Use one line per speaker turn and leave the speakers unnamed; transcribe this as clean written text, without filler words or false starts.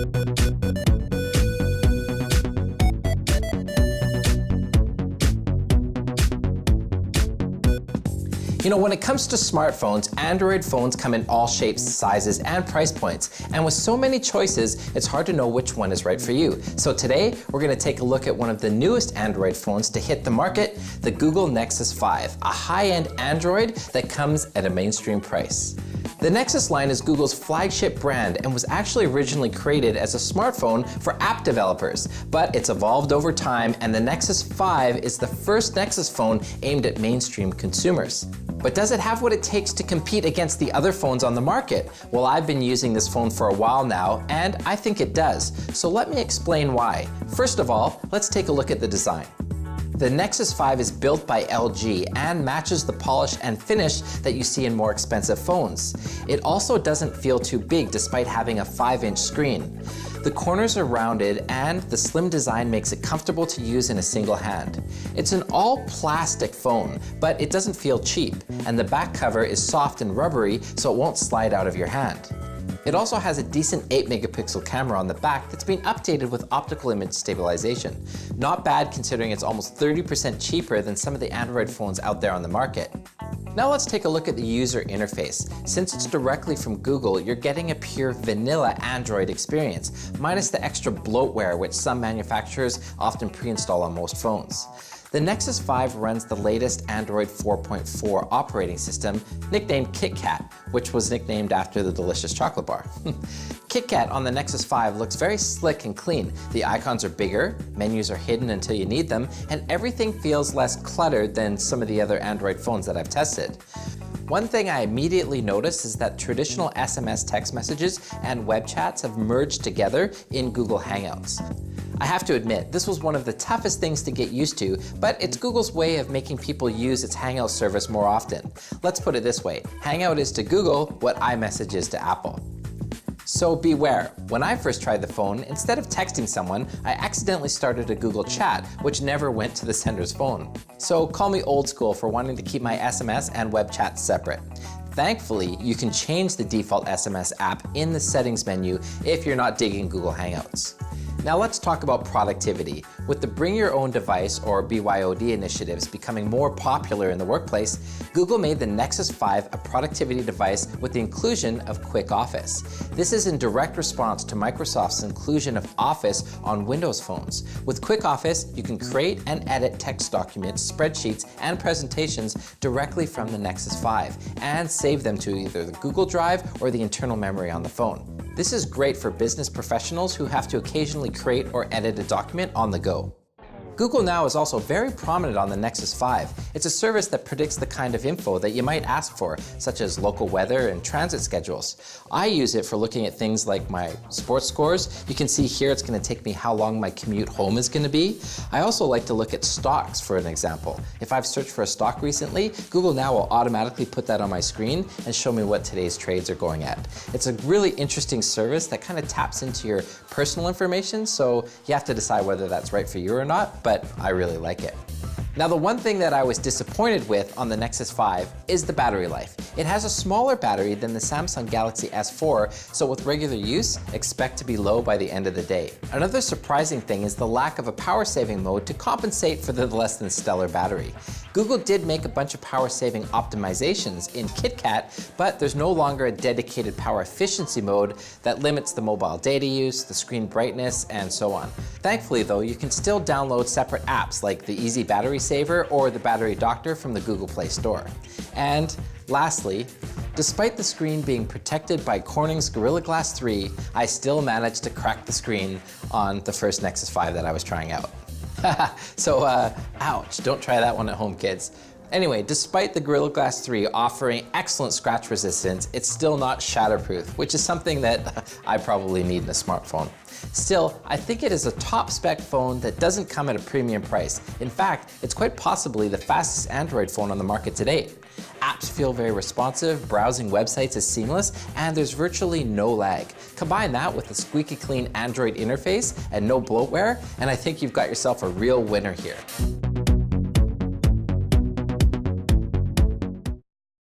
You know, when it comes to smartphones, Android phones come in all shapes, sizes, and price points. And with so many choices, it's hard to know which one is right for you. So today, we're going to take a look at one of the newest Android phones to hit the market, the Google Nexus 5, a high-end Android that comes at a mainstream price. The Nexus line is Google's flagship brand and was actually originally created as a smartphone for app developers, but it's evolved over time, and the Nexus 5 is the first Nexus phone aimed at mainstream consumers. But does it have what it takes to compete against the other phones on the market? Well, I've been using this phone for a while now, and I think it does. So let me explain why. First of all, let's take a look at the design. The Nexus 5 is built by LG and matches the polish and finish that you see in more expensive phones. It also doesn't feel too big despite having a 5-inch screen. The corners are rounded and the slim design makes it comfortable to use in a single hand. It's an all-plastic phone, but it doesn't feel cheap, and the back cover is soft and rubbery so it won't slide out of your hand. It also has a decent 8-megapixel camera on the back that's been updated with optical image stabilization. Not bad considering it's almost 30% cheaper than some of the Android phones out there on the market. Now let's take a look at the user interface. Since it's directly from Google, you're getting a pure vanilla Android experience, minus the extra bloatware which some manufacturers often pre-install on most phones. The Nexus 5 runs the latest Android 4.4 operating system, nicknamed KitKat, which was nicknamed after the delicious chocolate bar. KitKat on the Nexus 5 looks very slick and clean. The icons are bigger, menus are hidden until you need them, and everything feels less cluttered than some of the other Android phones that I've tested. One thing I immediately noticed is that traditional SMS text messages and web chats have merged together in Google Hangouts. I have to admit, this was one of the toughest things to get used to, but it's Google's way of making people use its Hangout service more often. Let's put it this way, Hangout is to Google what iMessage is to Apple. So beware, when I first tried the phone, instead of texting someone, I accidentally started a Google chat, which never went to the sender's phone. So call me old school for wanting to keep my SMS and web chats separate. Thankfully, you can change the default SMS app in the settings menu if you're not digging Google Hangouts. Now let's talk about productivity. With the Bring Your Own Device, or BYOD initiatives, becoming more popular in the workplace, Google made the Nexus 5 a productivity device with the inclusion of Quick Office. This is in direct response to Microsoft's inclusion of Office on Windows phones. With Quick Office, you can create and edit text documents, spreadsheets, and presentations directly from the Nexus 5 and save them to either the Google Drive or the internal memory on the phone. This is great for business professionals who have to occasionally create or edit a document on the go. Google Now is also very prominent on the Nexus 5. It's a service that predicts the kind of info that you might ask for, such as local weather and transit schedules. I use it for looking at things like my sports scores. You can see here it's going to take me how long my commute home is going to be. I also like to look at stocks, for an example. If I've searched for a stock recently, Google Now will automatically put that on my screen and show me what today's trades are going at. It's a really interesting service that kind of taps into your personal information, so you have to decide whether that's right for you or not, but I really like it. Now, the one thing that I was disappointed with on the Nexus 5 is the battery life. It has a smaller battery than the Samsung Galaxy S4, so with regular use, expect to be low by the end of the day. Another surprising thing is the lack of a power-saving mode to compensate for the less than stellar battery. Google did make a bunch of power-saving optimizations in KitKat, but there's no longer a dedicated power efficiency mode that limits the mobile data use, the screen brightness, and so on. Thankfully though, you can still download separate apps like the Easy Battery Saver or the Battery Doctor from the Google Play Store. And lastly, despite the screen being protected by Corning's Gorilla Glass 3, I still managed to crack the screen on the first Nexus 5 that I was trying out. So, ouch, don't try that one at home, kids. Anyway, despite the Gorilla Glass 3 offering excellent scratch resistance, it's still not shatterproof, which is something that I probably need in a smartphone. Still, I think it is a top spec phone that doesn't come at a premium price. In fact, it's quite possibly the fastest Android phone on the market to date. Apps feel very responsive, browsing websites is seamless, and there's virtually no lag. Combine that with a squeaky clean Android interface and no bloatware, and I think you've got yourself a real winner here.